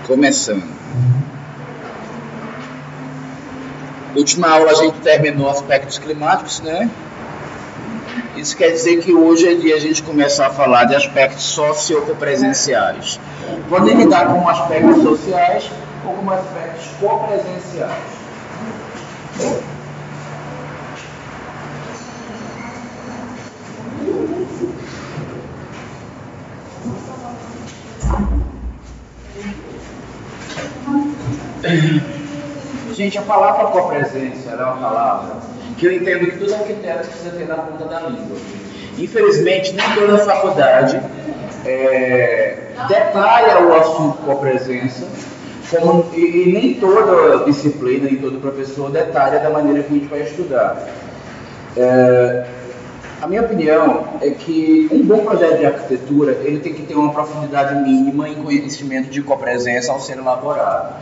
Começando. Última aula a gente terminou aspectos climáticos, né? Isso quer dizer que hoje é dia a gente começar a falar de aspectos sociopresenciais. Podem lidar com aspectos sociais ou com aspectos copresenciais. Gente, a palavra copresença é uma palavra que eu entendo que todo arquiteto precisa ter na ponta da língua. Infelizmente, nem toda faculdade detalha o assunto copresença, e nem toda disciplina e todo professor detalha da maneira que a gente vai estudar. A minha opinião é que um bom projeto de arquitetura ele tem que ter uma profundidade mínima em conhecimento de copresença ao ser elaborado.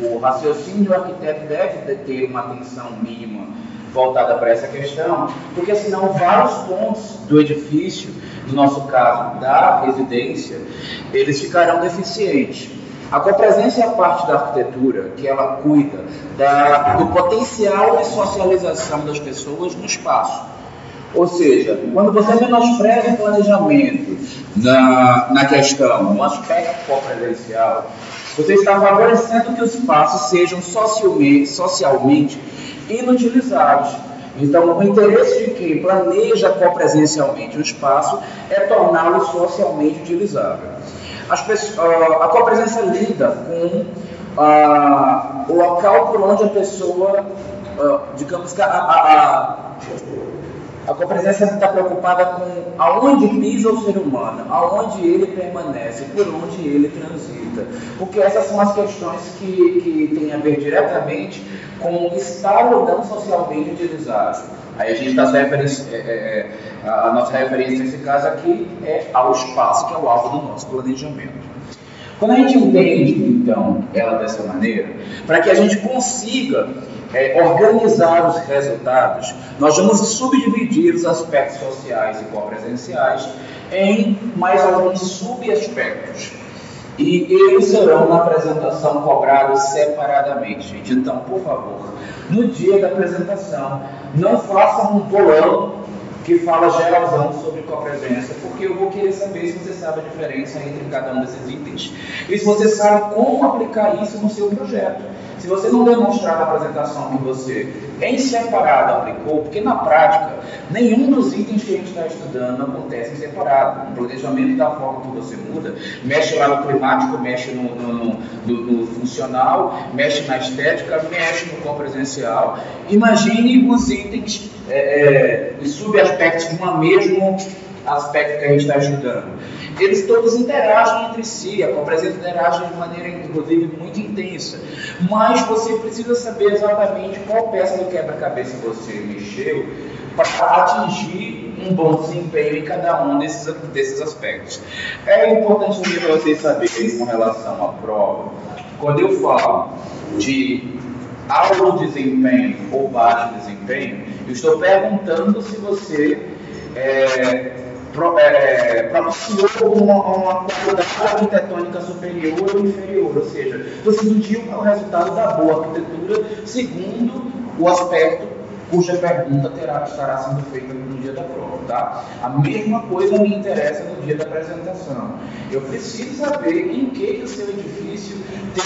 O raciocínio do arquiteto deve ter uma atenção mínima voltada para essa questão, porque senão vários pontos do edifício, no nosso caso da residência, eles ficarão deficientes. A copresença é a parte da arquitetura que ela cuida do potencial de socialização das pessoas no espaço. Ou seja, quando você menospreza o planejamento na questão, no aspecto copresencial, você está favorecendo que os espaços sejam socialmente inutilizados. Então, o interesse de quem planeja copresencialmente o espaço é torná-lo socialmente utilizável. A copresença lida com o local por onde a pessoa, digamos que a copresença está preocupada com aonde pisa o ser humano, aonde ele permanece, por onde ele transita. Porque essas são as questões que têm a ver diretamente com estar ou não socialmente utilizado. Aí a gente dá a nossa referência nesse caso aqui é ao espaço, que é o alvo do nosso planejamento. Quando a gente entende, então, ela dessa maneira, para que a gente consiga organizar os resultados, nós vamos subdividir os aspectos sociais e copresenciais em mais alguns subaspectos. E eles serão na apresentação cobrados separadamente, gente. Então, por favor, no dia da apresentação, não façam um bolão que fala geralzão sobre copresença, porque eu vou querer saber se você sabe a diferença entre cada um desses itens. E se você sabe como aplicar isso no seu projeto. Se você não demonstrar na apresentação que você, em separado, aplicou, porque na prática, nenhum dos itens que a gente está estudando acontece em separado. O planejamento da forma que você muda, mexe lá no climático, mexe no funcional, mexe na estética, mexe no copresencial. Imagine os itens e subaspectos de um mesmo aspecto que a gente está estudando. Eles todos interagem entre si, a copresença interage de maneira, inclusive, muito intensa. Mas você precisa saber exatamente qual peça do quebra-cabeça você mexeu para atingir um bom desempenho em cada um desses aspectos. É importante também para vocês saberem com relação à prova, quando eu falo de alto desempenho ou baixo desempenho, eu estou perguntando se você propiciou uma qualidade arquitetônica superior ou inferior, ou seja, você mediu qual é o resultado da boa arquitetura segundo o aspecto cuja pergunta estará sendo feita no dia da prova, tá? A mesma coisa me interessa no dia da apresentação. Eu preciso saber em que o seu edifício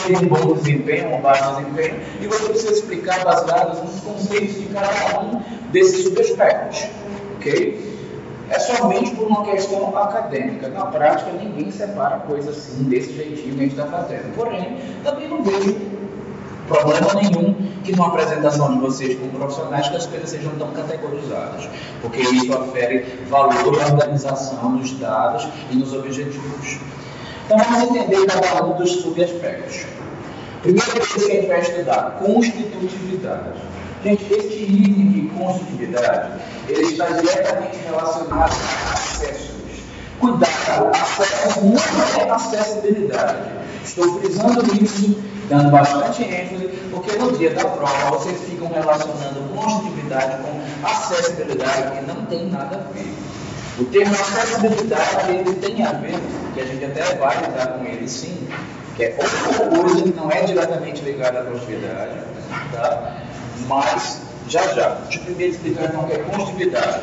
tem um bom desempenho, um baixo desempenho, e você precisa explicar baseado nos conceitos de cada um desses subaspectos, ok? É somente por uma questão acadêmica. Na prática, ninguém separa coisas assim, desse jeitinho que a gente está fazendo. Porém, também não vejo problema nenhum que numa apresentação de vocês como profissionais que as coisas sejam tão categorizadas, porque isso afere valor na organização dos dados e nos objetivos. Então, vamos entender cada um dos subaspectos. Primeira coisa que a gente vai estudar, constitutividade. Gente, este item de constitutividade, ele está diretamente relacionado a acessos. Cuidado, acesso não é acessibilidade. Estou frisando isso, dando bastante ênfase, porque no dia da prova vocês ficam relacionando constitutividade com acessibilidade, que não tem nada a ver. O termo acessibilidade, ele tem a ver, que a gente até vai lidar com ele sim, que é outra coisa que não é diretamente ligada à conjuntividade, tá? Mas, já. Deixa eu primeiro explicar então o que é conjuntividade.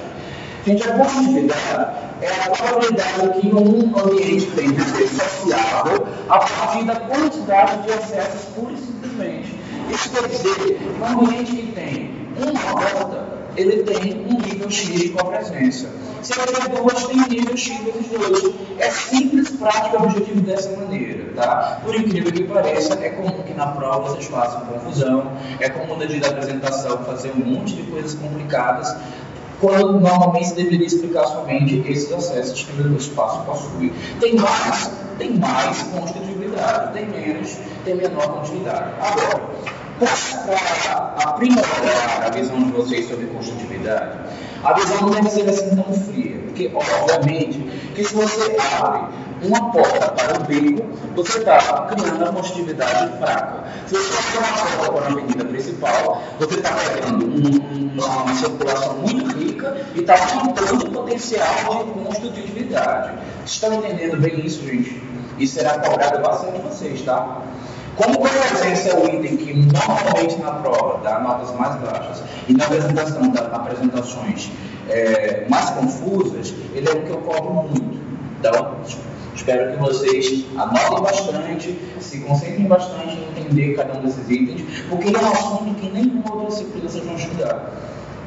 Gente, a conjuntividade é a probabilidade que um ambiente tem de ser sociável a partir da quantidade de acessos pura e simplesmente. Isso quer dizer que um ambiente que tem uma porta, ele tem um nível X de copresença. Se ele tiver duas, tem um nível X vezes 2. É simples, prático e objetivo dessa maneira, tá? Por incrível que pareça, é comum que na prova vocês façam confusão, é comum na dia da apresentação fazer um monte de coisas complicadas, quando normalmente se deveria explicar somente esses acessos que o espaço possui. Tem mais constitutividade, tem menos, tem menor continuidade. Agora, para aprimorar a visão de vocês sobre constitutividade, a visão não deve ser assim tão fria, porque, obviamente, que se você abre uma porta para o beco, você está criando uma constitutividade fraca. Se você abre uma porta para uma avenida principal, você está pegando uma circulação muito rica e está aumentando o potencial de constitutividade. Vocês estão entendendo bem isso, gente? Isso será cobrado bastante de vocês, tá? Como copresença é o item que normalmente na prova dá notas mais baixas e na apresentação dá apresentações mais confusas, ele é o que eu cobro muito. Então, espero que vocês anotem bastante, se concentrem bastante em entender cada um desses itens, porque ele é um assunto que nenhuma outra disciplina vocês vão estudar.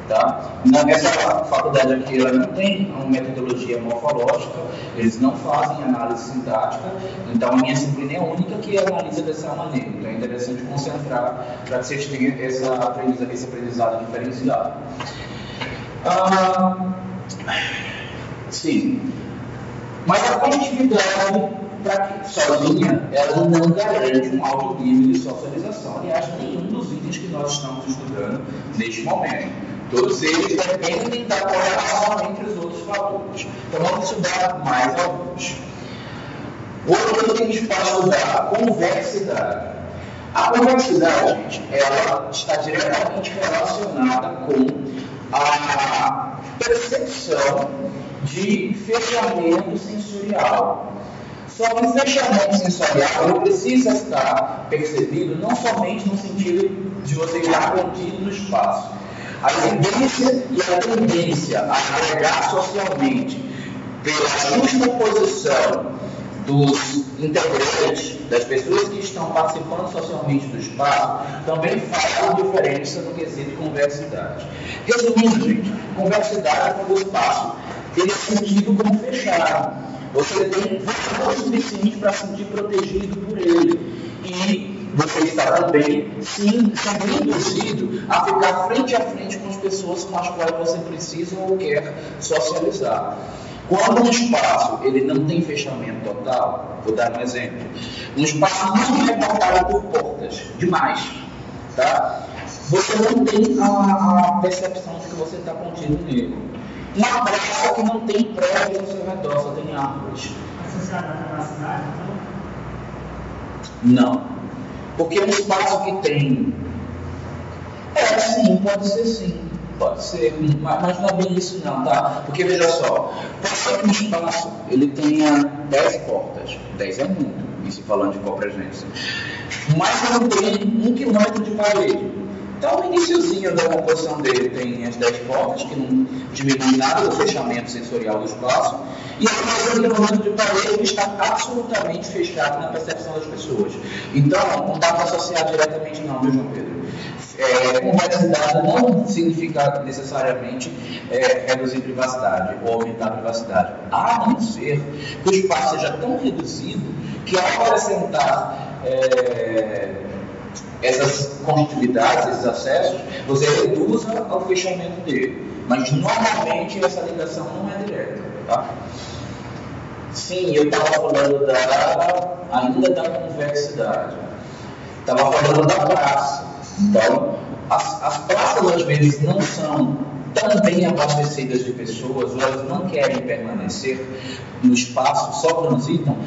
Tá? Nessa faculdade aqui ela não tem uma metodologia morfológica, eles não fazem análise sintática, então a minha disciplina é a única que analisa dessa maneira. Então é interessante concentrar para que vocês tenham esse aprendizado diferenciado. Sim, mas a conjuntividade sozinha, ela não garante um alto nível de socialização. Aliás, nenhum dos itens que nós estamos estudando neste momento. Todos eles dependem da correlação entre os outros fatores. Então vamos estudar mais alguns. Outro que a gente pode estudar, a convexidade. A convexidade, gente, ela está diretamente relacionada com a percepção de fechamento sensorial. Só que o fechamento sensorial ele precisa estar percebido não somente no sentido de você estar contido no espaço. A tendência e a tendência a agregar socialmente pela justa posição dos integrantes, das pessoas que estão participando socialmente do espaço, também faz diferença no quesito convexidade. Resumindo, gente, convexidade é quando o espaço ele é sentido como fechado. Você tem valor suficiente para se sentir protegido por ele. E você está também sendo induzido a ficar frente a frente com as pessoas com as quais você precisa ou quer socializar. Quando um espaço ele não tem fechamento total, vou dar um exemplo, um espaço muito recortado por portas, demais, tá? Você não tem a percepção de que você está contido nele. Uma praça que não tem prédio ao seu redor, só tem árvores. Associado à capacidade, então? Não. Porque um espaço que tem... sim, pode ser sim. Pode ser, mas não é bem isso não, tá? Porque veja só, pode ser que um espaço ele tenha 10 portas. 10 é muito, isso falando de copresença. Mas não tem 1 quilômetro de parede. Então, no iniciozinho da composição dele tem as 10 portas, que não diminui nada do fechamento sensorial do espaço, e a quilômetro de parede que está absolutamente fechado na percepção das pessoas. Então, não dá para associar diretamente não, viu, João Pedro? Convexidade não significa necessariamente reduzir privacidade ou aumentar a privacidade, a não ser que o espaço seja tão reduzido que ao acrescentar essas conectividades, esses acessos, você reduza o fechamento dele. Mas normalmente essa ligação não é direta, tá? Sim, eu estava falando ainda da convexidade. Estava falando da praça. Então, as praças às vezes não são tão bem abastecidas de pessoas, ou elas não querem permanecer no espaço, só transitam,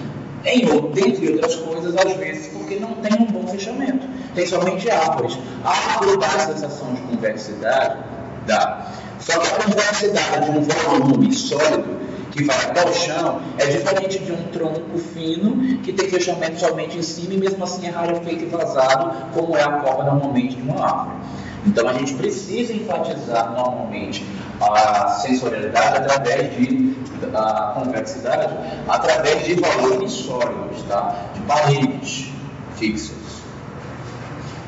dentre outras coisas, às vezes, porque não tem um bom fechamento. Tem somente árvores. A árvore dá a sensação de convexidade? Dá. Só que a convexidade de um volume sólido, que vai até o chão, é diferente de um tronco fino que tem fechamento somente em cima e mesmo assim é rarefeito e vazado, como é a copa normalmente de uma árvore. Então a gente precisa enfatizar normalmente a sensorialidade através a convexidade, através de valores sólidos, tá? De paredes fixas.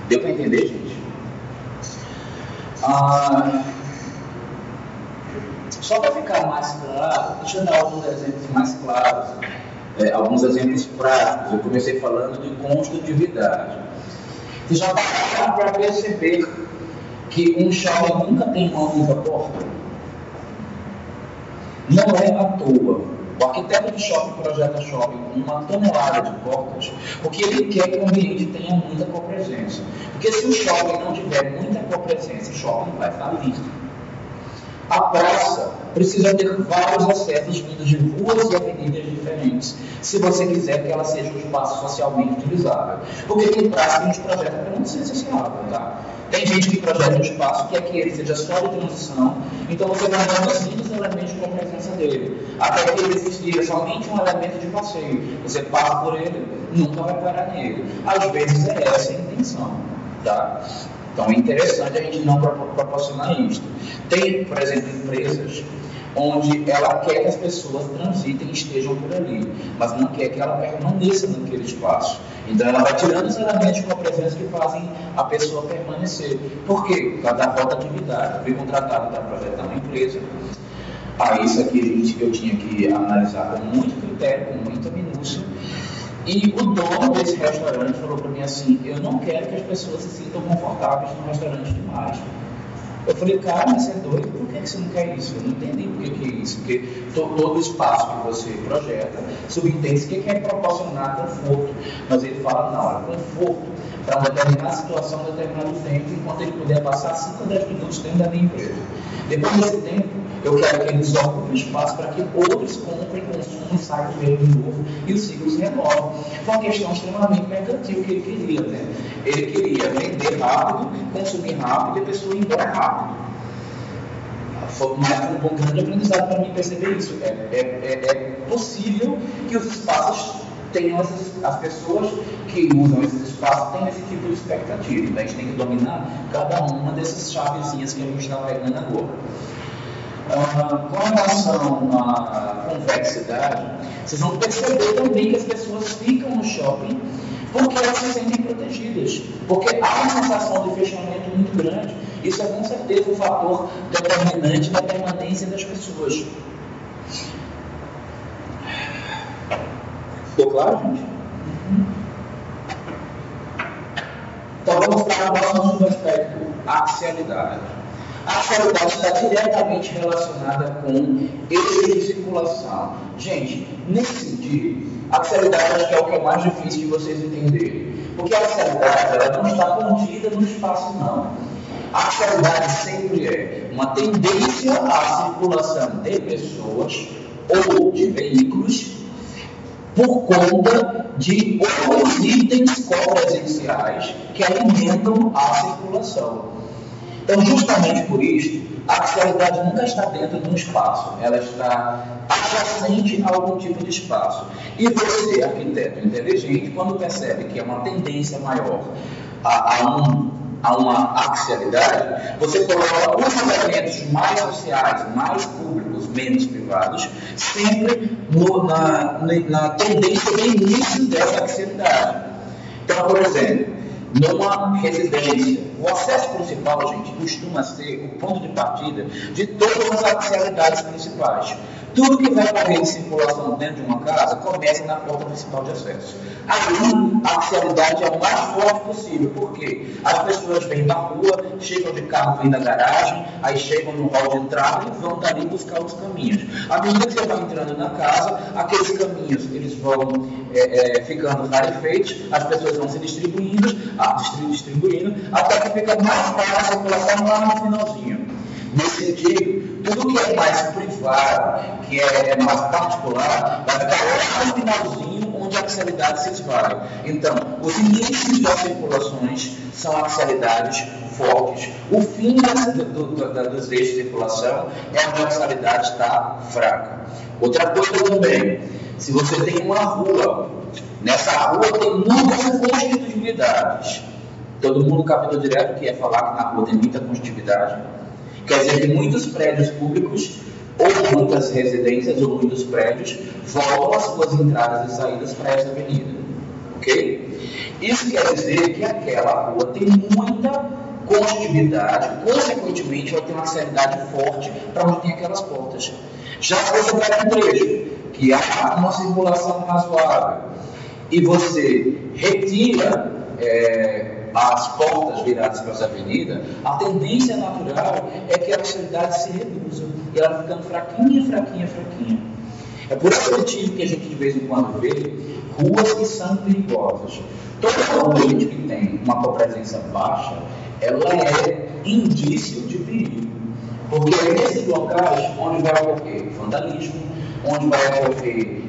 Deu para entender, gente? Só para ficar mais claro, deixa eu dar alguns exemplos mais claros, alguns exemplos práticos. Eu comecei falando de construtividade. Vocês já pararam para perceber que um shopping nunca tem uma única porta? Não é à toa. O arquiteto de shopping projeta shopping com uma tonelada de portas, porque ele quer que o ambiente tenha muita copresença. Porque se o shopping não tiver muita copresença, o shopping vai falir. A praça precisa ter vários acessos vindos de ruas e avenidas diferentes, se você quiser que ela seja um espaço socialmente utilizável. Porque tem praça que a gente projeta para não ser sociável, tá? Tem gente que projeta um espaço que é que ele seja só de transição, então você vai reduzindo os elementos com a presença dele, até que ele existia somente um elemento de passeio. Você passa por ele, nunca vai parar nele. Às vezes é essa a intenção, tá? Então é interessante a gente não proporcionar isso. Tem, por exemplo, empresas onde ela quer que as pessoas transitem e estejam por ali, mas não quer que ela permaneça naquele espaço. Então ela vai tirando os elementos com a presença que fazem a pessoa permanecer. Por quê? Por causa da rotatividade. Eu fui contratado para projetar uma empresa. Isso aqui eu tinha que analisar com muito critério, com muita minúcia. E o dono desse restaurante falou para mim assim: eu não quero que as pessoas se sintam confortáveis no restaurante demais. Eu falei: cara, mas você é doido, por que você não quer isso? Eu não entendi por que é isso, porque todo espaço que você projeta subentende-se que quer proporcionar conforto. Mas ele fala: não, é conforto para uma determinada situação, um determinado tempo, enquanto ele puder passar 5 a 10 minutos dentro da minha empresa. Depois desse tempo, eu quero que eles ocupem o espaço para que outros comprem, consumam, saiam dele de novo e o ciclo se renova. Foi uma questão extremamente mercantil que ele queria, né? Ele queria vender rápido, consumir rápido e a pessoa ir embora rápido. Foi um grande aprendizado para mim perceber isso. É possível que os espaços tenham as pessoas que usam esses espaços tenham esse tipo de expectativa. Então a gente tem que dominar cada uma dessas chavezinhas que a gente está pegando agora. Com relação à convexidade, vocês vão perceber também que as pessoas ficam no shopping porque elas se sentem protegidas, porque há uma sensação de fechamento muito grande. Isso é com certeza um fator determinante da permanência das pessoas. Ficou claro, gente? Então vamos para o próximo subaspecto, a axialidade. A axialidade está diretamente relacionada com eixo de circulação. Gente, nesse sentido, a axialidade acho que é o que é mais difícil de vocês entenderem. Porque a axialidade ela não está contida no espaço, não. A axialidade sempre é uma tendência à circulação de pessoas ou de veículos por conta de outros itens copresenciais que alimentam a circulação. Então, justamente por isso, a axialidade nunca está dentro de um espaço, ela está adjacente a algum tipo de espaço. E você, arquiteto inteligente, quando percebe que é uma tendência maior a uma axialidade, você coloca os elementos mais sociais, mais públicos, menos privados, sempre na tendência de início dessa axialidade. Então, por exemplo, numa residência, o acesso principal, gente, costuma ser o ponto de partida de todas as axialidades principais. Tudo que vai correr em circulação dentro de uma casa começa na porta principal de acesso. Aí a axialidade é o mais forte possível, porque as pessoas vêm da rua, chegam de carro, vêm da garagem, aí chegam no hall de entrada e vão dali buscar os caminhos. À medida que você vai entrando na casa, aqueles caminhos eles vão ficando rarefeitos, as pessoas vão se distribuindo, até que fica mais fácil a circulação lá no finalzinho. Nesse sentido, tudo que é mais privado, que é mais particular, vai ficar lá no finalzinho, onde a axialidade se esvai. Então, os inícios das circulações são axialidades fortes. O fim dos eixos de circulação é onde a axialidade está fraca. Outra coisa também, se você tem uma rua, nessa rua tem muitas constitutividades. Todo mundo captou direto que é falar que na rua tem muita constitutividade. Quer dizer que muitos prédios públicos, ou muitas residências, ou muitos prédios, voltam as suas entradas e saídas para essa avenida. Ok? Isso quer dizer que aquela rua tem muita constitutividade, consequentemente vai ter uma acessibilidade forte para onde tem aquelas portas. Já se você pega um trecho que há uma circulação razoável e você retira as portas viradas para essa avenida, a tendência natural é que a acessibilidade se reduza e ela ficando fraquinha, fraquinha, fraquinha. É por esse motivo que a gente de vez em quando vê ruas que são perigosas. Toda rua que tem uma copresença baixa, ela é indício de perigo. Porque é nesses locais onde vai ocorrer vandalismo, onde vai ocorrer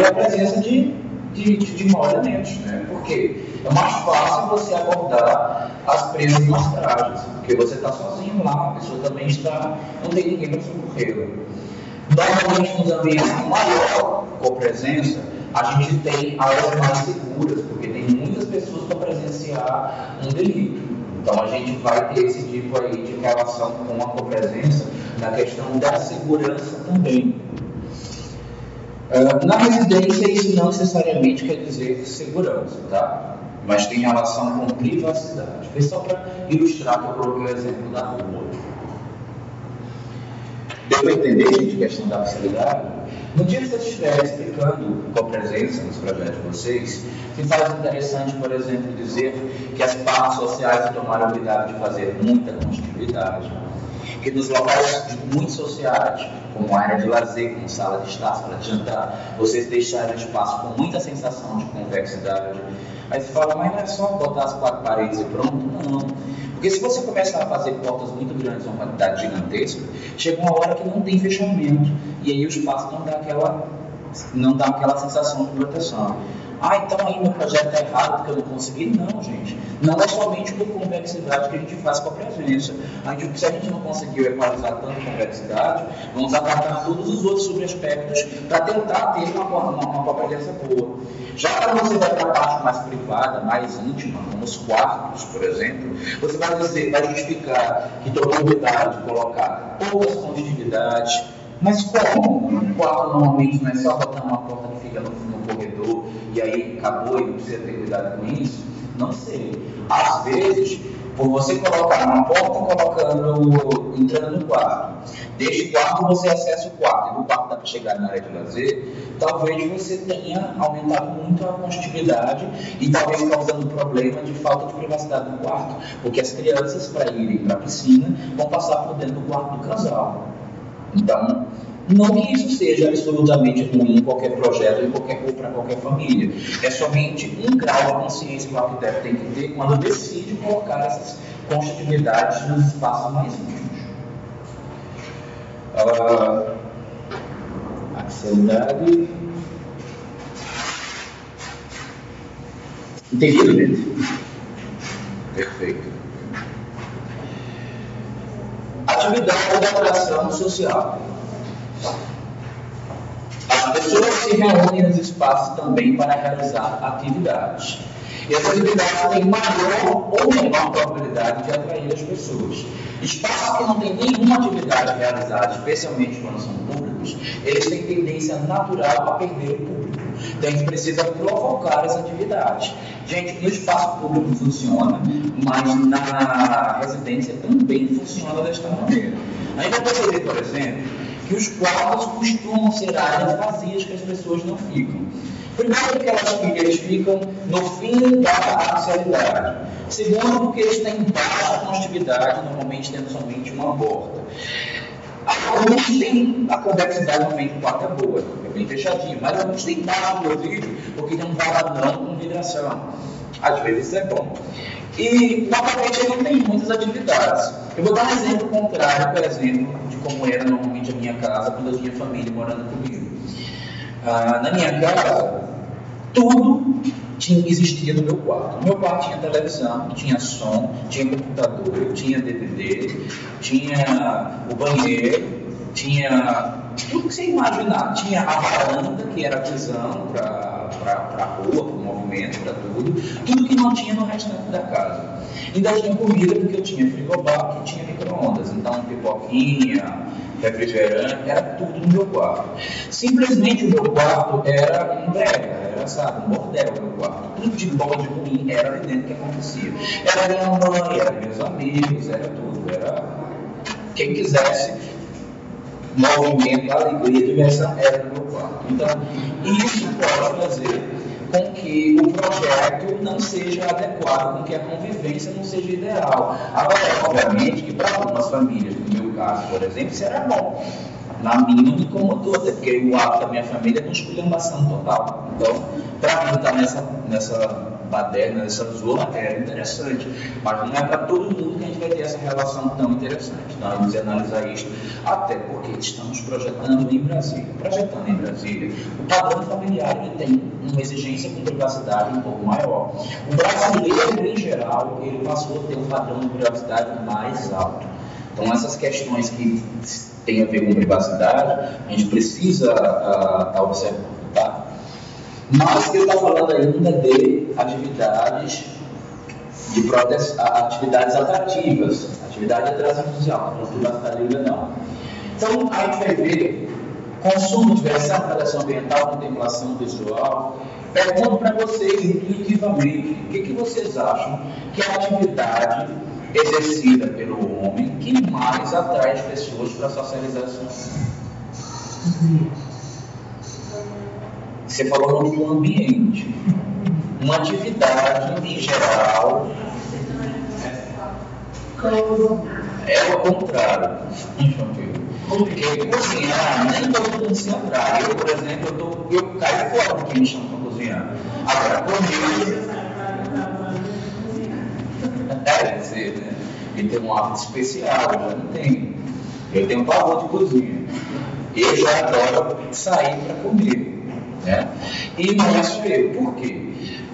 a presença de maus elementos, né? Porque é mais fácil você abordar as presas nas trajes, porque você está sozinho lá, a pessoa também está, não tem ninguém para socorrê-la. Normalmente nos ambientes com maior copresença, a gente tem áreas mais seguras, porque tem muitas pessoas para presenciar um delito. Então a gente vai ter esse tipo aí de relação com a copresença na questão da segurança também. Na residência, isso não necessariamente quer dizer segurança, tá? Mas tem relação com privacidade. Foi só para ilustrar que eu coloquei o exemplo da rua. Deu para entender, gente, a questão da facilidade? No dia que vocês estiverem explicando copresença nos projetos de vocês, se faz interessante, por exemplo, dizer que as partes sociais tomaram cuidado de fazer muita constitutividade, que nos locais muito sociais, como área de lazer, como sala de estar, sala de jantar, vocês deixaram espaço com muita sensação de convexidade. Aí você fala, mas não é só botar as 4 paredes e pronto? Não. Porque se você começar a fazer portas muito grandes, uma quantidade gigantesca, chega uma hora que não tem fechamento. E aí o espaço não dá aquela sensação de proteção. Então aí meu projeto está errado porque eu não consegui? Não, gente. Não é somente por convexidade que a gente faz com a presença. Se a gente não conseguiu equalizar tanta convexidade, vamos atacar todos os outros subaspectos para tentar ter uma presença boa. Já quando você vai para a parte mais privada, mais íntima, como os quartos, por exemplo, você vai justificar que tomou cuidado de colocar poucas conectividades. Mas como? Um quarto normalmente não é só botar uma porta que fica no corredor e aí acabou e não precisa ter cuidado com isso? Não sei. Às vezes, por você colocar uma porta entrando no quarto, deste quarto você acessa o quarto, e do quarto dá para chegar na área de lazer, talvez você tenha aumentado muito a conectividade e talvez causando problema de falta de privacidade no quarto, porque as crianças, para irem para a piscina, vão passar por dentro do quarto do casal. Então, não que isso seja absolutamente ruim em qualquer projeto ou para qualquer família. É somente um grau de consciência que o arquiteto tem que ter quando decide colocar essas constitutividades nos espaços mais íntimos. Acessibilidade. Entendido, gente? Perfeito. Atividade da atração social. As pessoas se reúnem nos espaços também para realizar atividades. E as atividades têm maior ou menor probabilidade de atrair as pessoas. Espaços que não têm nenhuma atividade realizada, especialmente quando são públicos, eles têm tendência natural a perder o público. Então a gente precisa provocar essa atividade. Gente, no espaço público funciona, mas na residência também funciona desta maneira. A gente vai perceber, por exemplo, que os quartos costumam ser áreas vazias que as pessoas não ficam. Primeiro, porque eles ficam no fim da parcialidade. Segundo, porque eles têm baixa conectividade, normalmente tendo somente uma porta. Alguns têm a convexidade, normalmente o quarto é boa, é bem fechadinho, mas alguns têm baixo, inclusive, porque tem um varadão com vidração. Às vezes isso é bom. E, normalmente, ele não tem muitas atividades. Eu vou dar um exemplo contrário, por exemplo, de como era normalmente a minha casa, quando eu tinha família morando comigo. Na minha casa, tudo existia no meu quarto. No meu quarto tinha televisão, tinha som, tinha computador, tinha DVD, tinha o banheiro, tinha tudo que você imaginar. Tinha a varanda, que era a visão para a rua, para o movimento, para tudo que não tinha no restante da casa. Ainda tinha comida, porque eu tinha frigobar, que tinha micro-ondas, então pipoquinha, refrigerante, era tudo no meu quarto. Simplesmente o meu quarto era um brega, era, sabe, um bordel o meu quarto. Tudo de bom, de ruim, era ali dentro que acontecia. Era minha mãe, era meus amigos, era tudo, era quem quisesse movimento, alegria, diversão, era no meu quarto. Então, isso pode fazer com que o projeto não seja adequado, com que a convivência não seja ideal. Agora, obviamente, que para algumas famílias, no meu caso, por exemplo, isso era bom. Na minha não me incomodou, até porque o ato da minha família é uma esculhambação total. Então, para mim estar nessa baderna, nessa zona, é interessante. Mas não é para todo mundo que a gente vai ter essa relação tão interessante. Então, a gente precisa analisar isso, até porque estamos projetando em Brasília. O padrão familiar ele tem uma exigência com privacidade um pouco maior. O brasileiro, em geral, ele passou a ter um padrão de privacidade mais alto. Então, essas questões que têm a ver com privacidade, a gente precisa observar. Mas ele está falando ainda de atividades de proteção, atividades atrativas, atividade atrativa social, não privacidade ainda não. Então, a gente vai ver consumo, diversão, proteção ambiental, contemplação visual. Pergunto para vocês intuitivamente, o que vocês acham que é a atividade exercida pelo homem que mais atrai as pessoas para a socialização? Você falou no ambiente. Uma atividade, em geral, é o contrário. Porque cozinhar, nem todo mundo se atrai. Eu, por exemplo, eu caio fora do que me chama para cozinhar. Agora, comer... Deve ser, né? Ele tem um hábito especial, eu já não tenho. Eu tenho um pavor de cozinha. Eu já adoro sair para comer. Né? E não é só eu. Por quê?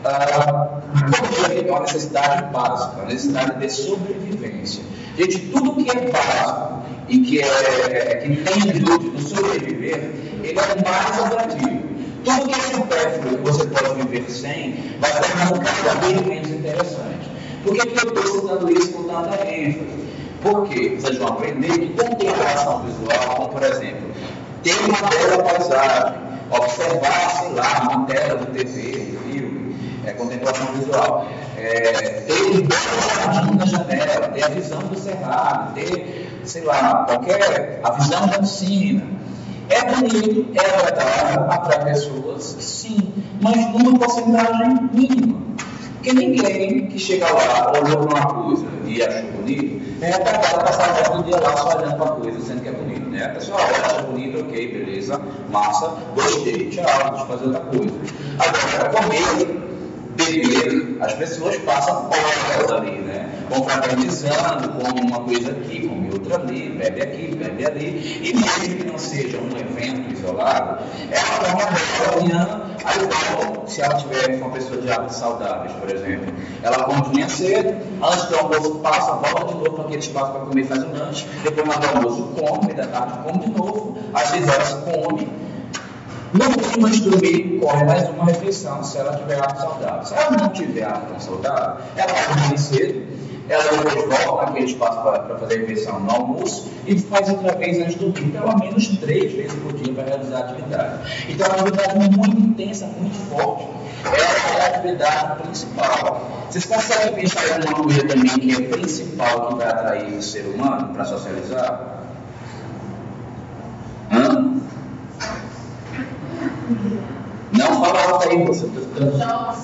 Porque é uma necessidade básica, uma necessidade de sobrevivência. Gente, tudo que é básico e que tem virtude do sobreviver, ele é mais atrativo. Tudo que é supérfluo que você pode viver sem, vai tornar cada vez menos interessante. Por que eu estou citando isso com tanta ênfase? Porque vocês vão aprender que contemplação visual, como por exemplo, ter uma bela paisagem, observar, sei lá, uma tela de TV, filme, contemplação visual, ter um belo jardim na janela, ter a visão do cerrado, ter, sei lá, a visão da piscina. É bonito, é agradável, atrai pessoas, sim, mas numa porcentagem mínima. Porque ninguém que chega lá, olhou para uma coisa e achou bonito, é capaz de passar o resto do dia lá só olhando para a coisa, sendo que é bonito. Né? A pessoa olha, acha bonito, ok, beleza, massa, gostei, tchau, deixa eu fazer outra coisa. Agora, para comer, beber, as pessoas passam horas ali, né? Confraternizando, come uma coisa aqui, come outra ali, bebe aqui, bebe ali, e mesmo que não seja um evento isolado, ela toma uma manhã, aí se ela tiver uma pessoa de hábitos saudáveis, por exemplo, ela come de manhã cedo, antes do almoço passa, volta de novo para aquele espaço para comer, faz um lanche, depois do almoço come, da tarde come de novo, às 6 horas come. No último, antes de dormir, come mais uma refeição, se ela tiver hábito saudável. Se ela não tiver hábito saudável, ela vai dormir cedo, ela depois volta naquele espaço para fazer a refeição no almoço e faz outra vez antes de dormir, pelo menos 3 vezes por dia para realizar a atividade. Então, é uma atividade muito intensa, muito forte. Essa é a atividade principal. Vocês conseguem pensar em alguma coisa também que é principal que vai atrair o ser humano para socializar? Não fala alto aí, você está.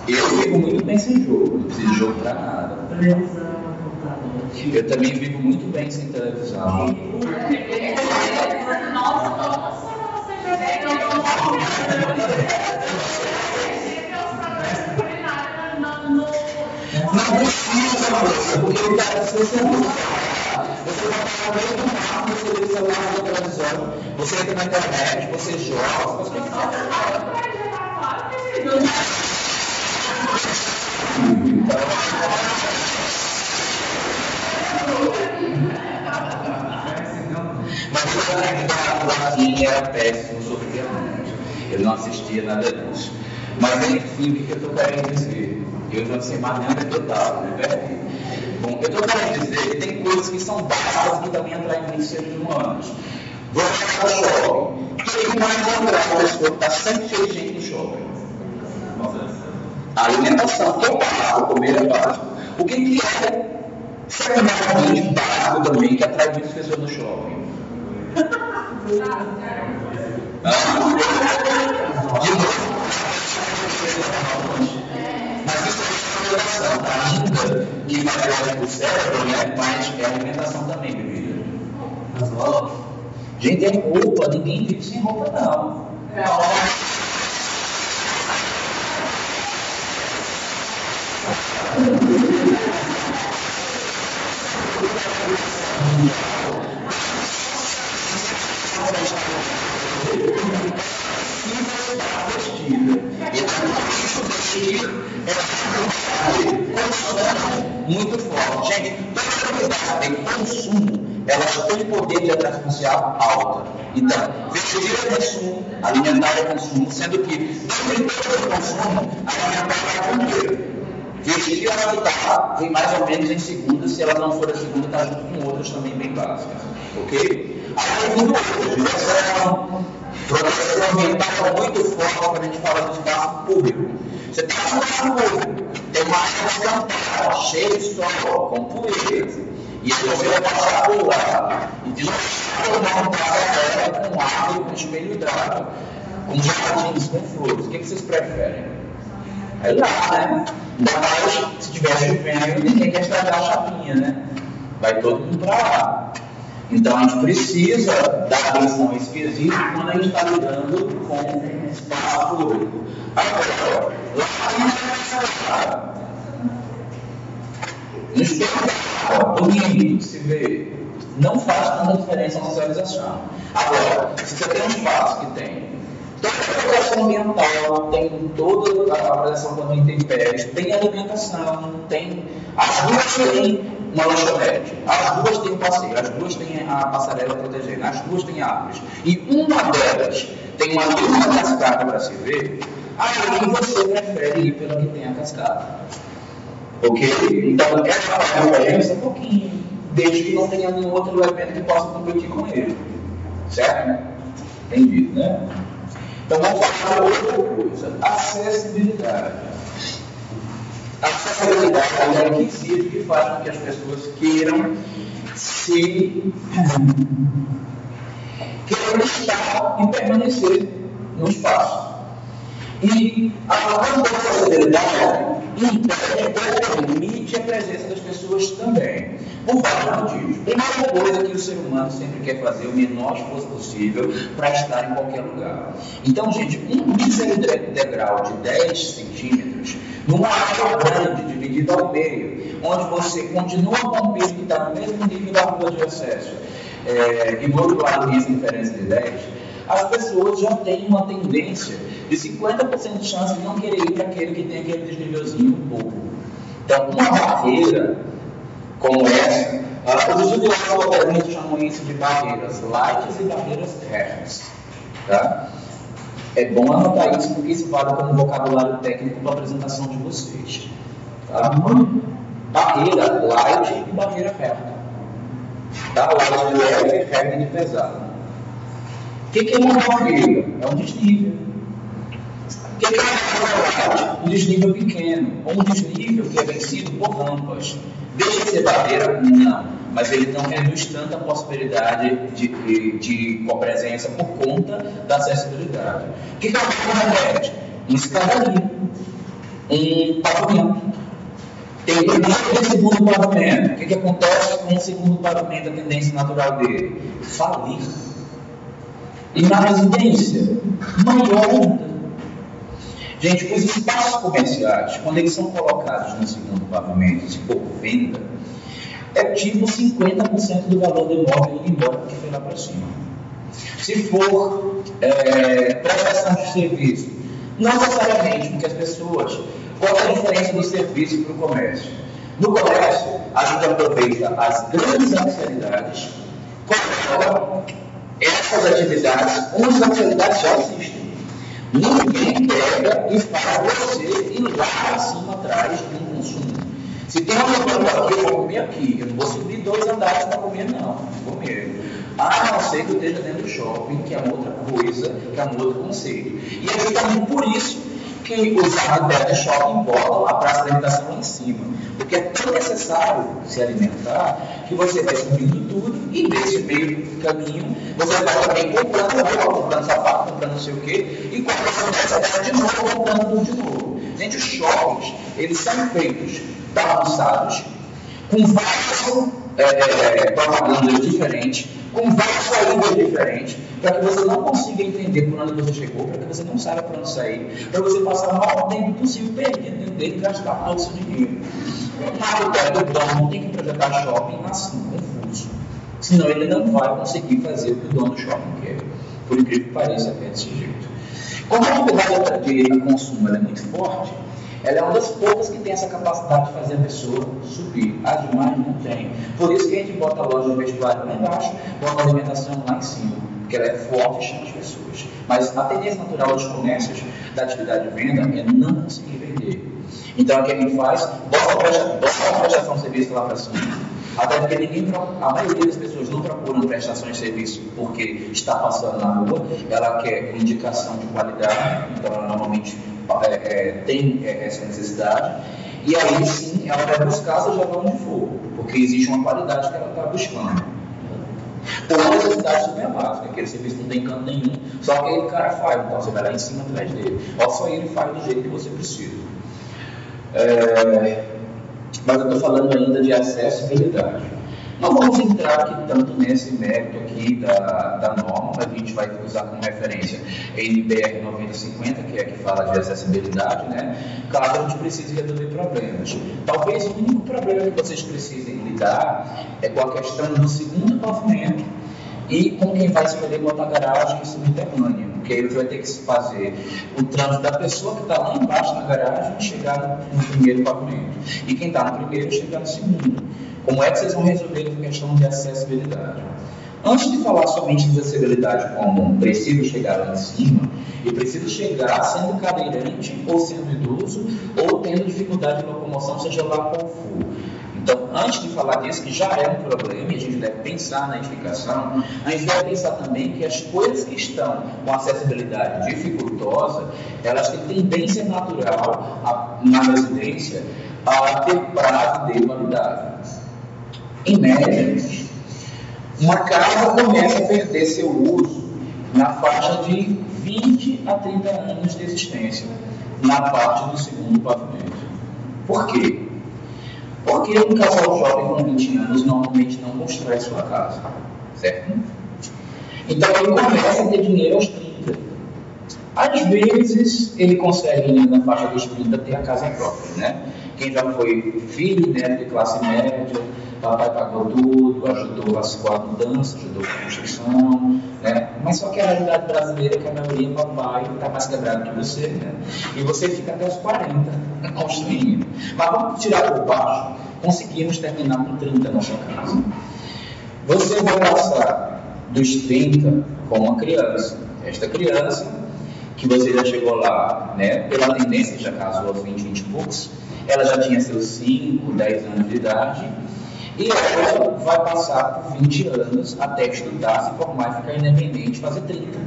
Eu vivo muito bem sem jogo, não preciso de jogo para nada. Eu também vivo muito bem sem televisão. Não precisa, moça, porque o cara precisa você vai falar mesmo rápido, você vê celular na televisão, você entra na internet, você joga, você plaquinha era péssimo, sofria muito. Eu não assistia nada disso. Mas enfim, o que eu estou querendo dizer? Eu já sei mais nada total, me perdi. Bom, eu estou querendo dizer que tem coisas que são básicas que também atraem muitos seres humanos. Vamos para o shopping. O que mais atrai a pessoa que está sempre cheia de gente no shopping? A alimentação, que é básico, comer é básico. O que é extremamente básico também que atrai muitas pessoas no shopping? Mas isso é alimentação, ainda que vai para o cérebro, né? Mas é alimentação também, bebida. Gente, é roupa, ninguém vive sem roupa, não. Muito forte. Gente, todas as coisas de consumo, elas têm poder de atração social alta. Então, vestir é consumo, alimentar é consumo, sendo que dentro de todo consumo, alimentar é primeiro. Vestir a guitarra vem mais ou menos em segunda, se ela não for a segunda, está junto com outras também bem básicas. Ok? Aí tem outras, direção, proteção ambiental muito forte quando a gente fala do espaço público. Você tem um espaço público, tem uma área escampada, cheia de sol, com poeira, e aí você vai passar por lá, e de novo, não passa com árvore, com espelho d'água, com jardins, com flores. O que vocês preferem? É lá, né? Ainda mais se tiver chovendo, ninguém quer estragar a chapinha, né? Vai todo mundo para lá. Então a gente precisa dar atenção a esse quesito quando a gente está lidando com espaço público. Agora, lá no espelho do limite que se vê, não faz tanta diferença na socialização. Agora, se você tem um espaço que tem toda a proteção ambiental, tem toda a proteção contra intempéries, tem alimentação, tem. As duas têm uma lanchonete, as duas têm um passeio, as duas têm a passarela protegendo, as duas têm árvores. E uma delas tem uma linda cascata para se ver, aí você prefere ir pela que tem a cascata. Ok? Então, essa diferença é um pouquinho, desde que não tenha nenhum outro elemento que possa competir com ele. Certo? Entendido, né? Então, vamos falar de outra coisa. Acessibilidade. A acessibilidade é um requisito que faz com que as pessoas queiram estar e permanecer no espaço. E a falta da acessibilidade limite a presença das pessoas também, por vários motivos. Primeira coisa que o ser humano sempre quer fazer o menor esforço possível para estar em qualquer lugar. Então, gente, um mísero degrau de 10 centímetros, numa área grande, dividida ao meio, onde você continua com um piso que está no mesmo nível da rua de acesso, e do outro lado tem essa diferença de 10, as pessoas já têm uma tendência de 50% de chance de não querer ir para aquele que tem aquele desnívelzinho um pouco. Então, uma barreira como essa, os estudiosos modernos chamam isso de barreiras light e barreiras heavy. Tá? É bom anotar isso porque isso vale como vocabulário técnico para a apresentação de vocês. Tá? Barreira light e barreira heavy. Tá? Light de leve e heavy de pesado. O que é uma barreira? É um desnível. O que é uma barreira? Um desnível pequeno, ou um desnível que é vencido por rampas. Deixa de ser barreira? Não. Mas ele não reduz tanta possibilidade de copresença por conta da acessibilidade. O que é uma barreira? Um escadaria, um pavimento. Tem o primeiro e o segundo pavimento. O que acontece com o segundo pavimento, a tendência natural dele? Falir. E na residência, maior ainda. Gente, os espaços comerciais, quando eles são colocados no segundo pavimento, se for venda, é tipo 50% do valor do imóvel indo embora porque foi lá para cima. Se for prestação de serviço, não necessariamente, porque as pessoas, qual é a diferença do serviço para o comércio? No comércio, a gente aproveita as grandes ancianidades, coloca essa essas atividades, umas atividades já existem. Ninguém pega e faz você ir lá acima atrás de um consumo. Se tem uma pessoa aqui, eu vou comer aqui. Eu não vou subir 2 andares para comer, não. Vou comer. A não ser que eu esteja dentro do shopping, que é outra coisa, que é um outro conceito. E é justamente por isso que os arquitetos de shopping botam a praça de alimentação lá em cima. Porque é tão necessário se alimentar que você vai subindo tudo e nesse meio caminho você vai também comprando roupa, comprando sapato, comprando não sei o quê, e quando você vai de novo, comprando tudo de novo. Gente, os shoppings, eles são feitos bagunçados, com várias propagandas diferentes, com várias saídas diferentes, para que você não consiga entender por onde você chegou, para que você não saiba por onde sair, para você passar o maior tempo possível perdendo dele e gastar todo o seu dinheiro. Um arquiteto bom tem que projetar shopping assim, confuso. Senão ele não vai conseguir fazer o que o dono do shopping quer. Por incrível que pareça, é desse jeito. Como a atividade de consumo é muito forte, ela é uma das poucas que tem essa capacidade de fazer a pessoa subir. As demais não tem. Por isso que a gente bota a loja de vestuário lá embaixo, bota a alimentação lá em cima, porque ela é forte e chama as pessoas. Mas a tendência natural dos comércios da atividade de venda é não conseguir vender. Então, o que a gente faz? Bota a prestação de serviço lá para cima. Até porque a maioria das pessoas não procuram prestações de serviço porque está passando na rua, ela quer indicação de qualidade, então ela normalmente tem essa necessidade, e aí sim ela vai buscar, seja lá onde for, porque existe uma qualidade que ela está buscando. Por uma necessidade super básica, aquele serviço não tem canto nenhum, só que aquele cara faz, então você vai lá em cima atrás dele, ou só ele faz do jeito que você precisa. Mas eu estou falando ainda de acessibilidade. Não vamos entrar aqui tanto nesse mérito aqui da norma, mas a gente vai usar como referência a NBR 9050, que é a que fala de acessibilidade, né? Caso a gente precise resolver problemas. Talvez o único problema que vocês precisem lidar é com a questão do segundo pavimento e com quem vai escolher botar garagem subterrânea, porque aí você vai ter que fazer o trânsito da pessoa que está lá embaixo na garagem e chegar no primeiro pavimento. E quem está no primeiro chegar no segundo. Como é que vocês vão resolver a questão de acessibilidade? Antes de falar somente de acessibilidade como preciso chegar lá em cima, e preciso chegar sendo cadeirante ou sendo idoso ou tendo dificuldade de locomoção, seja lá qual for. Então, antes de falar disso, que já é um problema, e a gente deve pensar na edificação, a gente deve pensar também que as coisas que estão com acessibilidade dificultosa, elas têm tendência natural na residência a ter prazo de validade. Em média, uma casa começa a perder seu uso na faixa de 20 a 30 anos de existência, na parte do segundo pavimento. Por quê? Porque um casal jovem com 20 anos normalmente não constrói sua casa, certo? Então ele começa a ter dinheiro aos 30. Às vezes ele consegue, na faixa dos 30, ter a casa própria, né? Quem já foi filho, neto de classe média, papai pagou tudo, ajudou com a mudança, ajudou com a construção, né? Mas só que a realidade brasileira é que a maioria do papai está mais quebrado que você, né? E você fica até os 40 construindo. Mas vamos tirar por baixo, conseguimos terminar com 30 na sua casa. Você vai passar dos 30 com uma criança. Esta criança, que você já chegou lá, né? Pela tendência, já casou aos 20, 20 e poucos, ela já tinha seus 5, 10 anos de idade, e ela vai passar por 20 anos até estudar, se formar e ficar independente, fazer 30.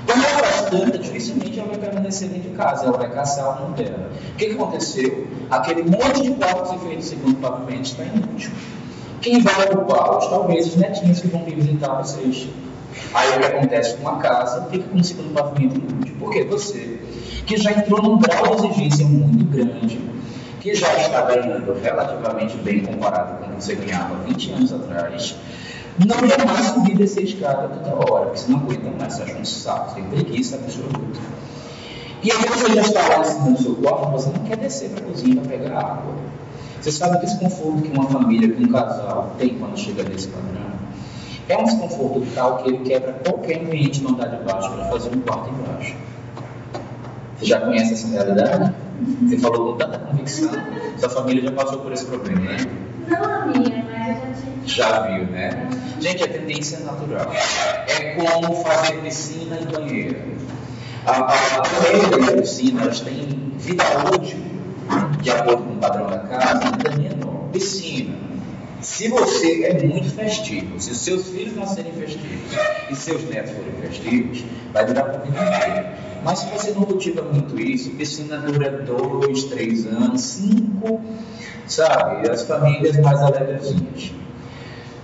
Quando ela faz 30, dificilmente ela vai permanecer dentro de casa, ela vai caçar o mundo dela. O que aconteceu? Aquele monte de quartos e feitos segundo pavimento está inútil. Quem vai ocupá-los? Talvez os netinhos que vão vir visitar vocês. Aí o que acontece com a casa fica com o segundo pavimento inútil. Porque você, que já entrou num grau de exigência muito grande, que já está ganhando relativamente bem comparado com o que você ganhava 20 anos atrás, não é mais subir e descer escada toda hora, porque você não aguenta mais, você acha um saco, você tem preguiça absoluta. E aí você já está lá em cima do seu quarto, você não quer descer para a cozinha para pegar água. Você sabe o desconforto que uma família, que um casal tem quando chega nesse padrão? É um desconforto tal que ele quebra qualquer ambiente no andar de baixo para fazer um quarto embaixo. Você já conhece essa realidade? Você falou com tanta convicção, sua família já passou por esse problema, né? Não a minha, mas eu já tive. Já viu, né? Gente, a tendência é natural. É como fazer piscina e banheira. A banheira e a piscina, elas têm vida útil, de acordo com o padrão da casa, ainda menor. Piscina. Se você é muito festivo, se os seus filhos nascerem festivos e seus netos forem festivos, vai durar para a vida inteira. Mas se você não cultiva muito isso, piscina dura 2, 3 anos, 5, sabe? As famílias mais alegrezinhas.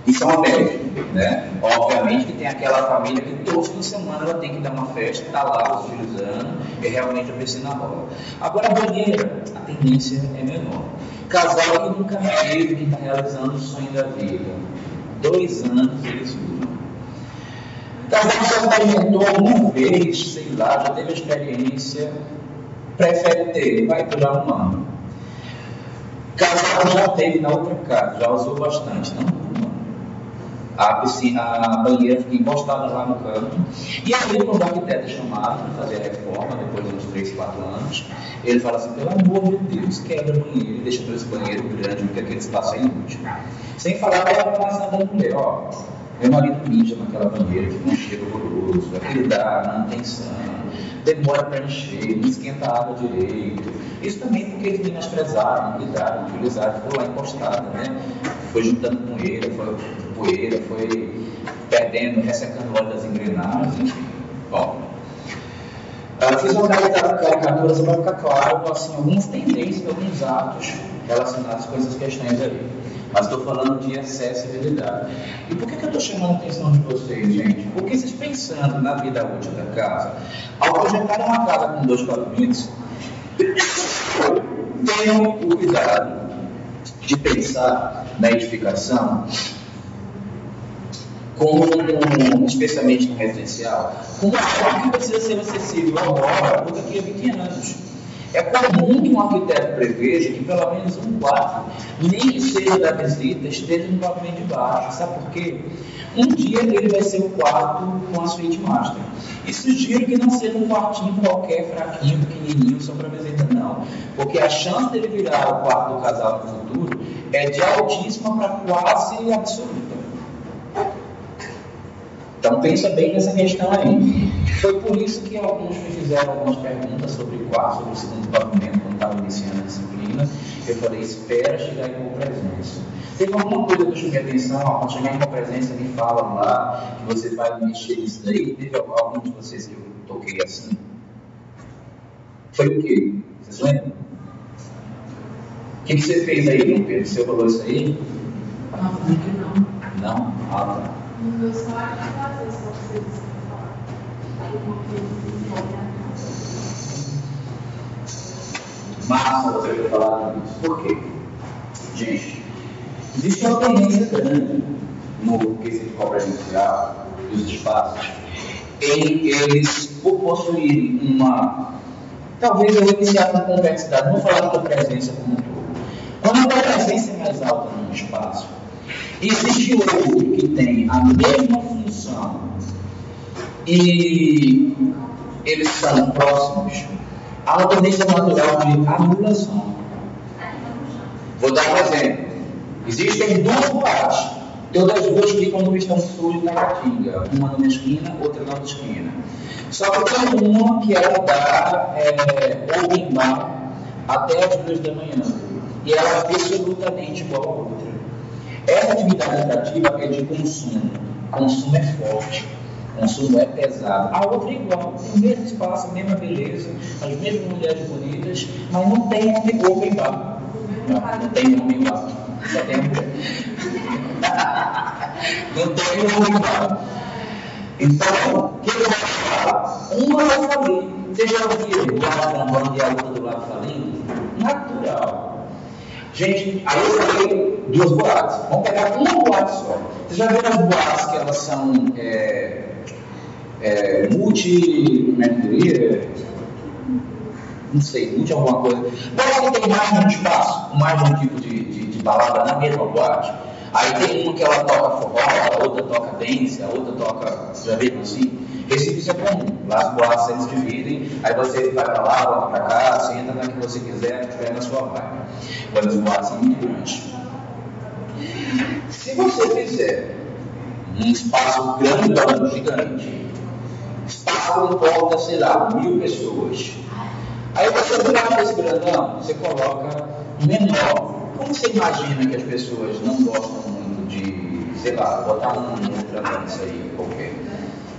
Isso é uma média, né? Obviamente que tem aquela família que todo fim de semana ela tem que dar uma festa, está lá os filhos usando, e realmente a piscina rola. Agora a banheira, a tendência é menor. Casal que nunca teve, que está realizando o sonho da vida. 2 anos eles duram. Casal que já experimentou uma vez, sei lá, já teve a experiência, prefere ter, vai durar 1 ano. Casal que já teve na outra casa, já usou bastante, não dura. A banheira fica encostada lá no canto. E aí, quando o arquiteto é chamado para fazer a reforma, depois de uns 3, 4 anos, ele fala assim: pelo amor de Deus, quebra a banheira e deixa esse banheiro grande, porque aquele espaço é inútil. Sem falar da reclamação da mulher: ó, meu marido mija naquela banheira, fica um cheiro horroroso, aquele dá manutenção, demora para encher, não esquenta a água direito. Isso também porque eles menosprezaram, não cuidaram, não utilizaram, ficou lá encostada, né? Foi juntando poeira, foi perdendo, ressecando o óleo das engrenagens, enfim. Bom, fiz uma caricatura só para ficar claro, assim, algumas tendências, alguns atos relacionados com essas questões aí. Mas estou falando de acessibilidade. E por que eu estou chamando a atenção de vocês, gente? Porque vocês pensando na vida útil da casa, ao projetar uma casa com 2 pavimentos, tenham o cuidado de pensar na edificação como, especialmente no residencial, como algo que precisa ser acessível agora ou daqui a 20 anos. É comum que um arquiteto preveja que pelo menos um quarto, nem que seja da visita, esteja no pavimento de baixo. Sabe por quê? Um dia ele vai ser o quarto com a suíte master. E sugiro que não seja um quartinho qualquer, fraquinho, pequenininho, só para visita, não. Porque a chance dele virar o quarto do casal no futuro é de altíssima para quase absoluta. Então pensa bem nessa questão aí. Foi por isso que alguns me fizeram algumas perguntas sobre quarto, sobre o segundo pavimento, quando estava iniciando a disciplina. Eu falei: espera chegar em copresença. Teve alguma coisa que eu chamei atenção? Quando chegar em copresença, me fala lá que você vai mexer nisso daí. Teve algum de vocês que eu toquei assim? Foi o quê? Vocês lembram? O que você fez aí, João Pedro? Você falou isso aí? Não, falei que não. Não? Ah, tá. No meu salário, fazer só vocês falar. Massa você ter falado isso. Por quê? Gente, existe uma tendência grande no quesito copresencial dos espaços em eles, por possuírem uma, talvez eu iniciar com complexidade, não vou falar da presença como um todo. Quando a presença é mais alta num espaço, existe outro que tem a mesma função e eles são próximos, há uma tendência natural de anulação. Vou dar um exemplo. Existem 2 boates, todas as 2 ficam no Pistão Sul de Tacatinga, uma numa esquina, outra na outra esquina. Só que tem uma que ela dá open bar até as 2 da manhã, e ela é absolutamente igual a outra. Essa atividade atrativa é de consumo. Consumo é forte, consumo é pesado. A outra é igual, tem o mesmo espaço, a mesma beleza, as mesmas mulheres bonitas, mas não tem open bar. Não tem homem bar, só tem mulher. Não tem homem bar. Então, o que eu vou falar? Uma eu falei. Você já ouviu o boate bombando e a outra do lado falando? Natural. Gente, aí eu falei 2 boates. Vamos pegar uma boate só. Você já viu as boates que elas são como é que diria? Não sei, multi alguma coisa. Parece que tem mais de um espaço, mais de um tipo de balada na mesma boate. Aí tem uma que ela toca forró, a outra toca dance, a outra toca, já viram assim? Isso é comum. Lá as boates eles dividem, aí você vai para lá, volta para cá, você entra na que você quiser, tiver na sua vaga. Quando as boates são muito grandes. Se você fizer um espaço grandão, gigante, espaço comporta, sei lá, 1000 pessoas. Aí você grava esse grandão, você coloca menor. Como você imagina que as pessoas não gostam muito de, sei lá, botar uma outra dança aí, qualquer?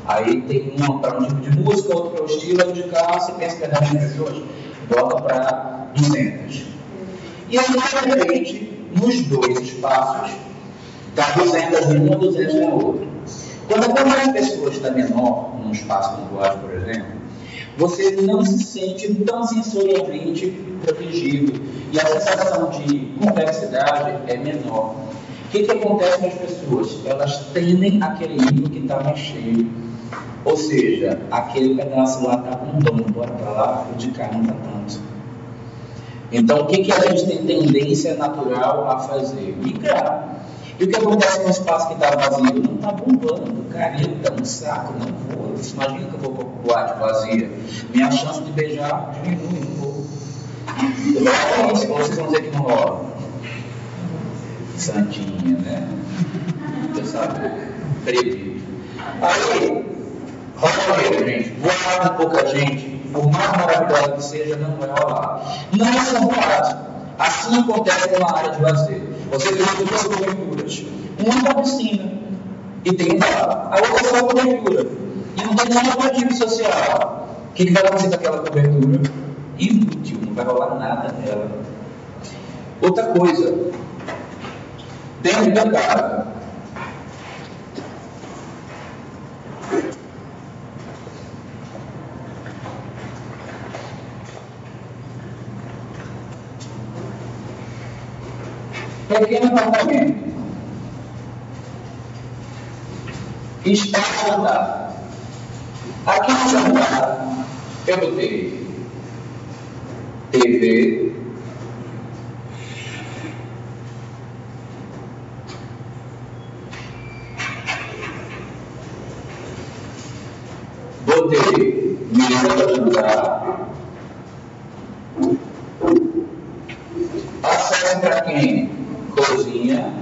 Aí tem uma para um tipo de música, outro para o estilo, outro de carro, você pensa que é 10 pessoas, bota para 200. E aí, de repente, nos dois espaços, está 200 em uma, 200 na outra. Quando a quantidade de pessoas está menor, num espaço como boate, por exemplo, você não se sente tão sensorialmente protegido e a sensação de complexidade é menor. O que acontece com as pessoas? Elas tendem a querer ir no que está mais cheio. Ou seja, aquele pedaço lá está com dono, bora para lá, o de cá não está tanto. Então, o que a gente tem tendência natural a fazer? Migrar. E o que acontece com o espaço que está vazio? Não está bombando, careta, um saco, não vou. Imagina que eu vou para uma boate vazia. Minha chance de beijar diminui um pouco. É isso, vocês vão dizer que não rola. Santinha, né? Você sabe, previsto. Aí, rola mesmo, gente. Boate com pouca gente, por mais maravilhosa que seja, não vai rolar. Não é só boate. Assim acontece com a área de lazer. Você tem duas coberturas. Uma é para a piscina e tem um bar. A outra é só cobertura. E não tem nenhum atrativo social. O que vai acontecer com aquela cobertura? Inútil, não vai rolar nada nela. Outra coisa, dentro da casa, pequeno apartamento, espaço andar. Aqui no jantar eu botei TV, botei mesa para jantar, acesso para quem? Cozinha,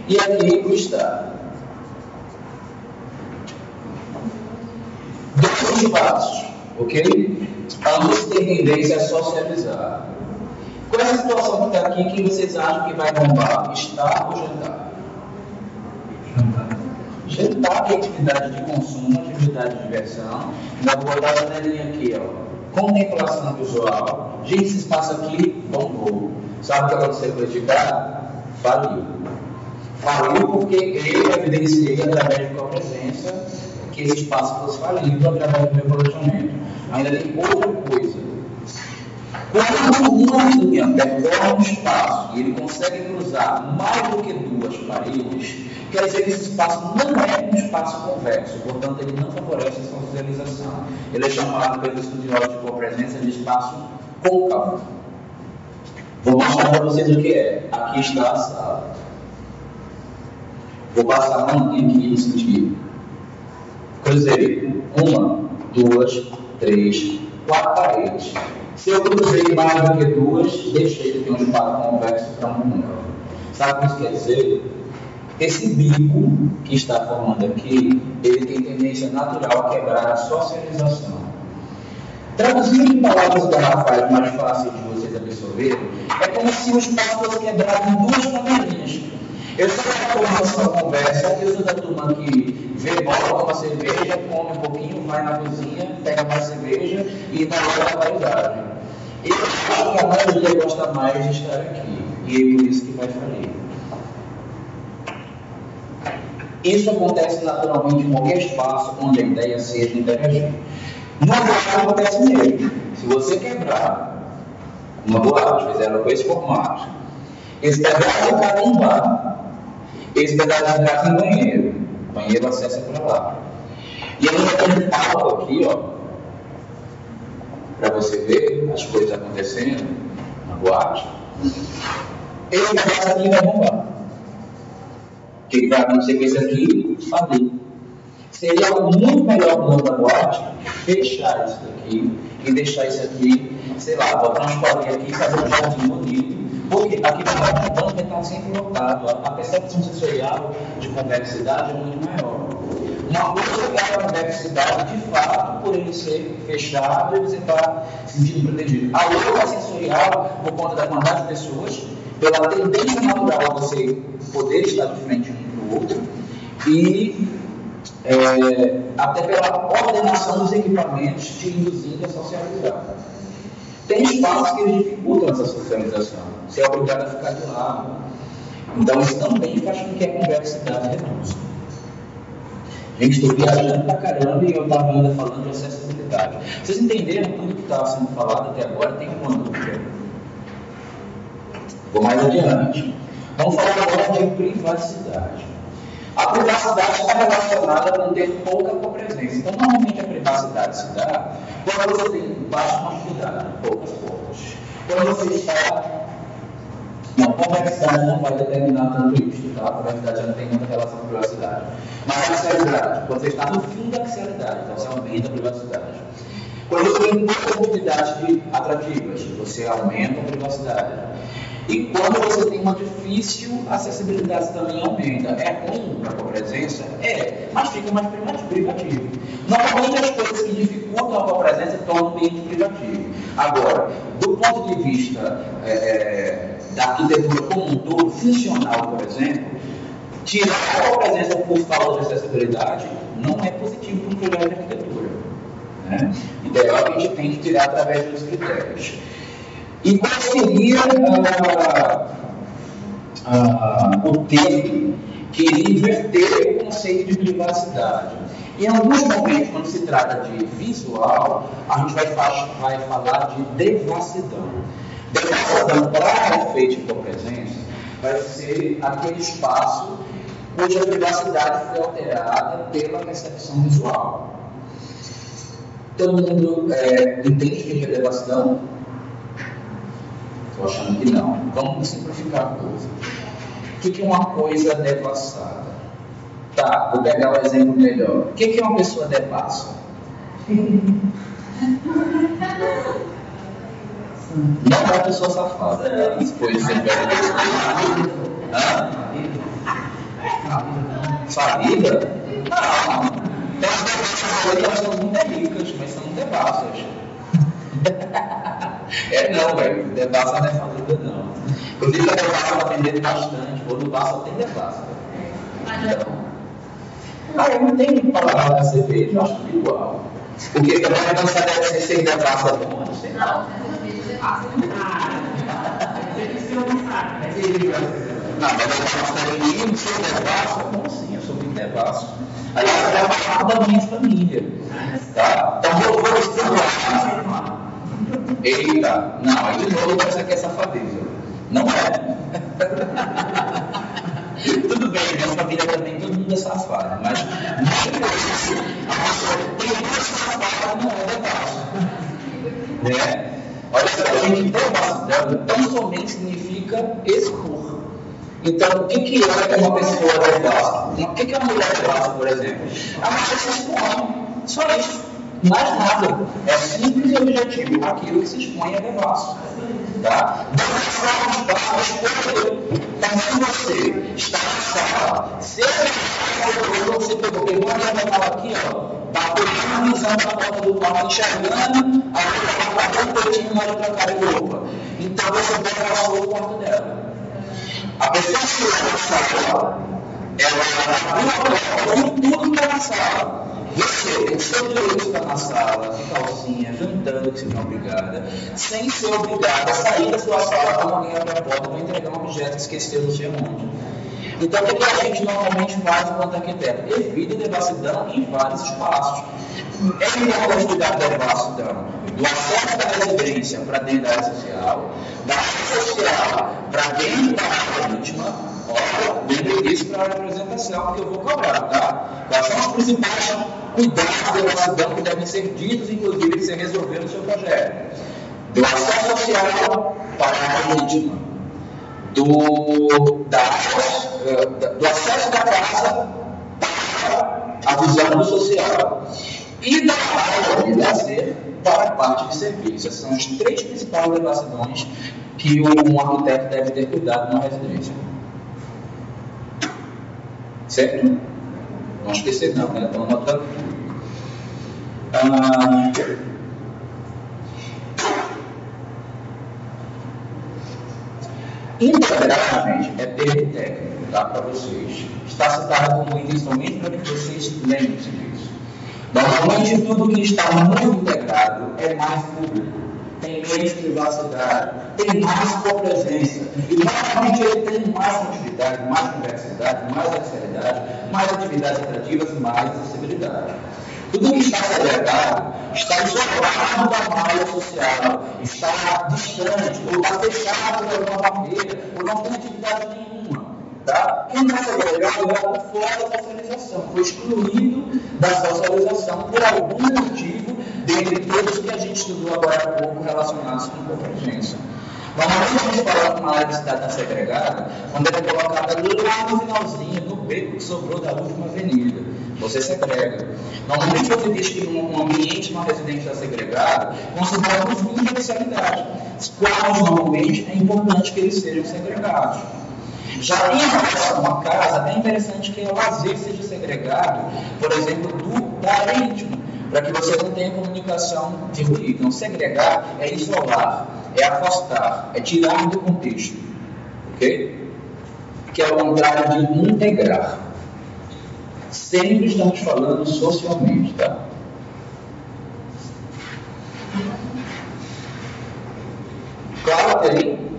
e aqui o estar. Dois espaços, ok? Ambos têm tendência a socializar. Com essa situação que está aqui, quem vocês acham que vai bombar? Estar ou jantar? Jantar é atividade de consumo, atividade de diversão. Ainda vou botar a janelinha aqui, ó. Contemplação visual. Gente, esse espaço aqui bombou. Sabe o que aconteceu com o editar? Faliu. Faliu porque eu evidenciei através de copresença que esse espaço fosse falido através do meu planejamento. Ainda tem outra coisa. Quando uma linha percorre um espaço e ele consegue cruzar mais do que duas paredes, quer dizer que esse espaço não é um espaço convexo, portanto ele não favorece a socialização. Ele é chamado pelos estudiosos de copresença de espaço côncavo. Vou mostrar para vocês o que é. Aqui está a sala. Vou passar a mãozinha aqui no sentido. Cruzei 1, 2, 3, 4 paredes. Se eu cruzei mais do que duas, deixei de ter um espaço convexo para um côncavo. Sabe o que isso quer dizer? Esse bico que está formando aqui, ele tem tendência natural a quebrar a socialização. Traduzindo em palavras garrafais mais fáceis de vocês absorverem, é como se o espaço fosse quebrado em duas panelinhas. Eu sou da turma que conversa, eu sou da turma que vê bola, toma cerveja, come um pouquinho, vai na cozinha, pega mais cerveja e na hora da paisagem. Eu acho que a maioria gosta mais de estar aqui, e é por isso que vai falir. Isso acontece naturalmente em qualquer espaço onde a ideia seja interagir. Uma boate acontece mesmo. Se você quebrar uma boate, fizer ela com esse formato, esse pedaço de casa em bar, esse pedaço de casa em banheiro, o banheiro acessa para lá. E ainda tem um palco aqui, ó, para você ver as coisas acontecendo na boate. Esse pedaço aqui vai bombar. O que vai acontecer com esse aqui? Falir. Seria muito melhor no nome da boate fechar isso aqui e deixar isso aqui, sei lá, botar umas quadrinhas aqui e fazer um jardim bonito, Porque aqui no banco vai estar sempre lotado. A percepção sensorial de convexidade é muito maior. Uma coisa é a convexidade, de fato, por ele ser fechado, ele está se sentindo protegido. A outra sensorial, por conta da quantidade de pessoas, pela tendência natural a você poder estar de frente um para o outro, e até pela ordenação dos equipamentos te induzindo a socializar. Tem espaços que eles dificultam essa socialização. Você é obrigado a ficar de lado. Então, isso também faz com que a convexidade reduz. Gente, estou viajando pra caramba e eu estava ainda falando de acessibilidade. Vocês entenderam tudo que estava sendo falado até agora? Tem uma dúvida? Vou mais adiante. Vamos falar agora de privacidade. A privacidade está relacionada com ter pouca copresença. Então, normalmente a privacidade se dá quando você tem baixa quantidade, poucas portas. Quando você está... Não, a convexidade não vai determinar tanto isso, tá? A convexidade já não tem muita relação com privacidade. Mas a axialidade, quando você está no fim da axialidade, então você aumenta a privacidade. Quando você tem poucas atividades atrativas, você aumenta a privacidade. E quando você tem uma difícil acessibilidade, você também aumenta. É ruim para a copresença? É, mas fica mais privativo. Normalmente as coisas que dificultam a copresença tornam o ambiente privativo. Agora, do ponto de vista da arquitetura como um todo, funcional, por exemplo, tirar a copresença por falta de acessibilidade não é positivo para um projeto de arquitetura. Né? Ideal é que a gente tem que tirar através dos critérios. E qual seria o termo que iria inverter o conceito de privacidade? Em alguns momentos, quando se trata de visual, a gente vai falar de devassidão. Devassidão, para efeito de copresença, vai ser aquele espaço cuja privacidade foi alterada pela percepção visual. Todo mundo entende o que é devassidão? Estou achando que não. Vamos simplificar a coisa. O que é uma coisa devassada? Tá, vou pegar um exemplo melhor. O que é uma pessoa devassa? Não é uma pessoa safada. Depois você vai ver. Falida? Não. Tem as devassas que elas são muito ricas, mas são devassas. Não, velho. Devassa não é falida, não. Inclusive, a devassa está vendendo bastante. Quando passa, tem devassa. Então, eu não tenho que falar da cerveja, eu acho tudo igual. Porque também a dança deve ser sem devassa bom, não sei não. Não, mas eu faço também, não sou devassa? Como assim? Eu sou muito devasso. Aí eu é uma parte da minha família. Tá? Então, vou estudar. Eita, não, aí de novo você quer safadeza. Não é. Tudo bem, minha família também, todo mundo é safado, mas nem por isso a pessoa tem mais safada, não é devasso. Né? Olha só, gente, devassidão tão somente significa expor. Então, o que é uma pessoa devassa? O que é uma mulher devassa, por exemplo? A mulher se expõe, só isso. Mais nada. É simples e objetivo. Aquilo que se expõe é devasso. Tá? Devassar um espaço é escolher. Então, se você está na sala, se você pegou a minha mão aqui, ó, bateu a visão da porta do quarto, enxergando, aí você vai bater um peitinho na outra cara de roupa. Então, você devassou o quarto dela. A pessoa que está na sala, ela vai tudo que está na sala. Você tem seu direito de estar na sala, de calcinha, jantando, que seja obrigada, sem ser obrigada a sair da sua sala quando alguém abre a porta para entregar um objeto que esqueceu não sei onde. Então, o que a gente normalmente faz enquanto arquiteto? Evita devassidão em vários espaços. É importante estudar a devassidão do acesso da residência para dentro da área social, da área social para dentro da área íntima. Olha, lembre disso para a representação, porque eu vou cobrar, tá? Quais são os principais cuidados da devassidão que devem ser ditos, inclusive, que você resolveu no seu projeto? Do acesso social para a área íntima, do acesso da casa para a visão do social e da área de lazer para a parte de serviço. Essas são as 3 principais devassidões que um arquiteto deve ter cuidado numa residência. Certo? Não esquecer não, né? Então, anotando tudo. Integrar, gente, é termo técnico, tá? Para vocês. Está citado como item somente para que vocês lembrem-se disso. Normalmente, tudo que está muito integrado é mais público, tem menos privacidade, tem mais copresença. E, normalmente, ele tem mais continuidade, mais convexidade, mais axialidade, mais atividades atrativas e mais acessibilidade. Tudo que está segregado está isolado da malha social, está distante, ou está fechado por alguma barreira, ou não tem atividade nenhuma. Tá? Quem está segregado é por fora da socialização, foi excluído da socialização por algum motivo, dentre todos que a gente estudou agora há pouco relacionados com convergência. Normalmente a gente fala que uma área de cidade está segregada quando ela é colocada lá no finalzinho, no beco que sobrou da última avenida. Você segrega. Normalmente você diz que num ambiente, numa residência segregada, consideramos muita especialidade. Quais normalmente é importante que eles sejam segregados. Já em relação à casa, é interessante que o lazer seja segregado, por exemplo, do parentesco, para que você não tenha comunicação de ruído. Então, segregar é isolar, é afastar, é tirar do contexto. Ok? Que é o contrário de integrar. Sempre estamos falando socialmente, tá? Claro, até aí.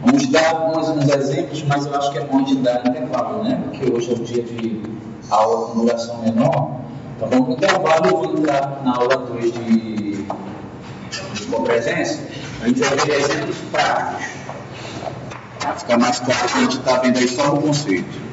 Vamos dar uns exemplos, mas eu acho que é bom de dar intervalo, né? Porque hoje é o dia de aula com duração menor. Então vamos para o intervalo e eu vou entrar na aula 2 de copresença. A gente vai ver exemplos práticos. Para ficar mais claro que a gente está vendo aí só o conceito.